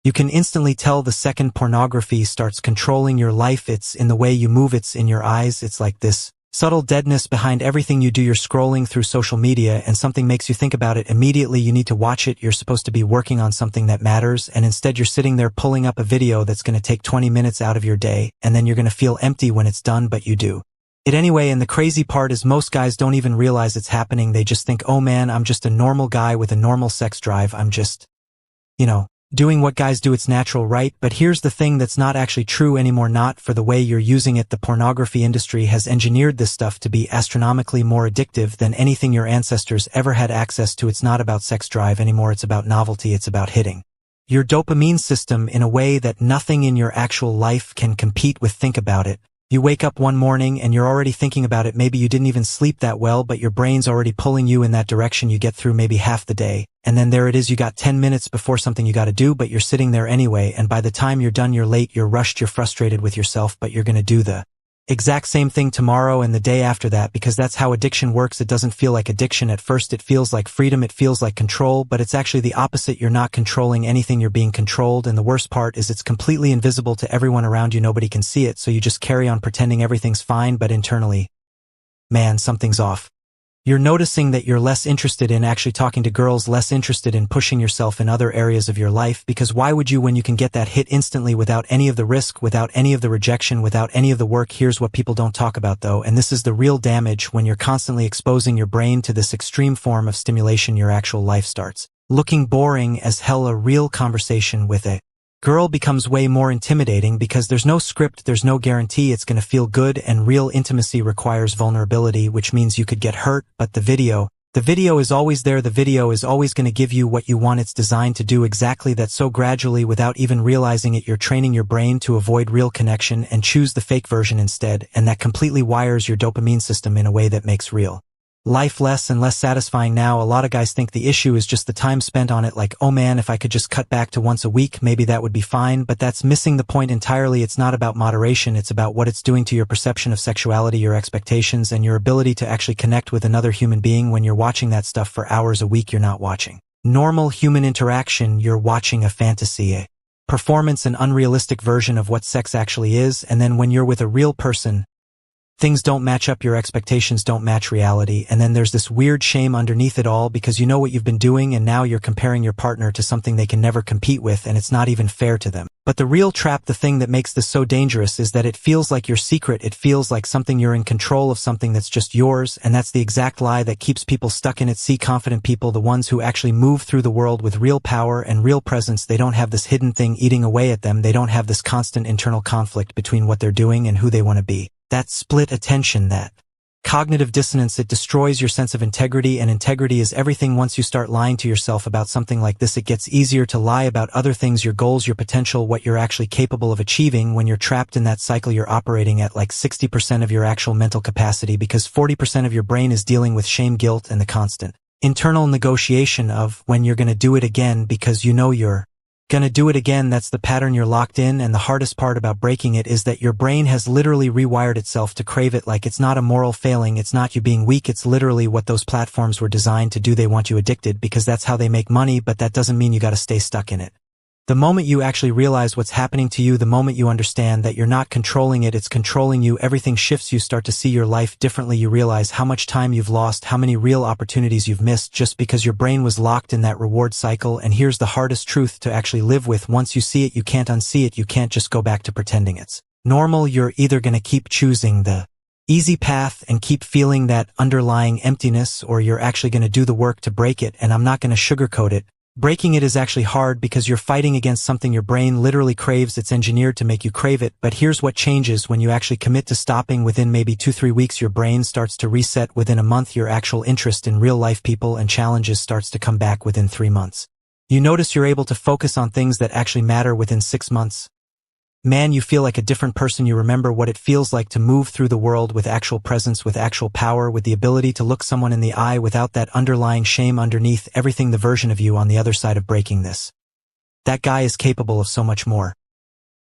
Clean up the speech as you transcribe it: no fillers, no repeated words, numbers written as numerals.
You can instantly tell the second pornography starts controlling your life. It's in the way you move, it's in your eyes. It's like this subtle deadness behind everything you do. You're scrolling through social media and something makes you think about it. Immediately you need to watch it. You're supposed to be working on something that matters, and instead you're sitting there pulling up a video that's going to take 20 minutes out of your day, and then you're going to feel empty when it's done, but you do it anyway. And the crazy part is most guys don't even realize it's happening. They just think, oh man, I'm just a normal guy with a normal sex drive. I'm just, doing what guys do. It's natural, right? But here's the thing that's not actually true anymore. Not for the way you're using it. The pornography industry has engineered this stuff to be astronomically more addictive than anything your ancestors ever had access to. It's not about sex drive anymore. It's about novelty. It's about hitting your dopamine system in a way that nothing in your actual life can compete with. Think about it. You wake up one morning and you're already thinking about it. Maybe you didn't even sleep that well, but your brain's already pulling you in that direction. You get through maybe half the day, and then there it is. You got 10 minutes before something you got to do, but you're sitting there anyway, and by the time you're done, you're late, you're rushed, you're frustrated with yourself, but you're going to do the exact same thing tomorrow and the day after that, because that's how addiction works. It doesn't feel like addiction at first. It feels like freedom. It feels like control, but it's actually the opposite. You're not controlling anything. You're being controlled, and the worst part is it's completely invisible to everyone around you. Nobody can see it, so you just carry on pretending everything's fine, but internally, man, something's off. You're noticing that you're less interested in actually talking to girls, less interested in pushing yourself in other areas of your life, because why would you when you can get that hit instantly without any of the risk, without any of the rejection, without any of the work? Here's what people don't talk about though, and this is the real damage. When you're constantly exposing your brain to this extreme form of stimulation, your actual life starts looking boring as hell. A real conversation with a girl becomes way more intimidating because there's no script, there's no guarantee it's going to feel good, and real intimacy requires vulnerability, which means you could get hurt, but the video is always there. The video is always going to give you what you want. It's designed to do exactly that. So gradually, without even realizing it, you're training your brain to avoid real connection and choose the fake version instead, and that completely wires your dopamine system in a way that makes real life less and less satisfying. Now, a lot of guys think the issue is just the time spent on it, like, oh man, if I could just cut back to once a week, maybe that would be fine, but that's missing the point entirely. It's not about moderation, it's about what it's doing to your perception of sexuality, your expectations, and your ability to actually connect with another human being. When you're watching that stuff for hours a week, you're not watching normal human interaction, you're watching a fantasy, a performance, an unrealistic version of what sex actually is. And then when you're with a real person, things don't match up, your expectations don't match reality, and then there's this weird shame underneath it all because you know what you've been doing, and now you're comparing your partner to something they can never compete with, and it's not even fair to them. But the real trap, the thing that makes this so dangerous, is that it feels like your secret. It feels like something you're in control of, something that's just yours, and that's the exact lie that keeps people stuck in it. See, confident people, the ones who actually move through the world with real power and real presence, they don't have this hidden thing eating away at them. They don't have this constant internal conflict between what they're doing and who they want to be. That split attention, that cognitive dissonance, it destroys your sense of integrity, and integrity is everything. Once you start lying to yourself about something like this, it gets easier to lie about other things, your goals, your potential, what you're actually capable of achieving. When you're trapped in that cycle, you're operating at like 60% of your actual mental capacity, because 40% of your brain is dealing with shame, guilt, and the constant internal negotiation of when you're going to do it again, because you know you're gonna do it again. That's the pattern. You're locked in, and the hardest part about breaking it is that your brain has literally rewired itself to crave it. Like, it's not a moral failing, it's not you being weak, it's literally what those platforms were designed to do. They want you addicted because that's how they make money, but that doesn't mean you gotta stay stuck in it. The moment you actually realize what's happening to you, the moment you understand that you're not controlling it, it's controlling you, everything shifts. You start to see your life differently. You realize how much time you've lost, how many real opportunities you've missed just because your brain was locked in that reward cycle. And here's the hardest truth to actually live with. Once you see it, you can't unsee it. You can't just go back to pretending it's normal. You're either going to keep choosing the easy path and keep feeling that underlying emptiness, or you're actually going to do the work to break it. And I'm not going to sugarcoat it. Breaking it is actually hard because you're fighting against something your brain literally craves. It's engineered to make you crave it. But here's what changes when you actually commit to stopping. Within maybe 2-3 weeks, your brain starts to reset. Within a month, your actual interest in real life people and challenges starts to come back. Within 3 months, you notice you're able to focus on things that actually matter. Within 6 months, man, you feel like a different person. You remember what it feels like to move through the world with actual presence, with actual power, with the ability to look someone in the eye without that underlying shame underneath everything. The version of you on the other side of breaking this, that guy is capable of so much more.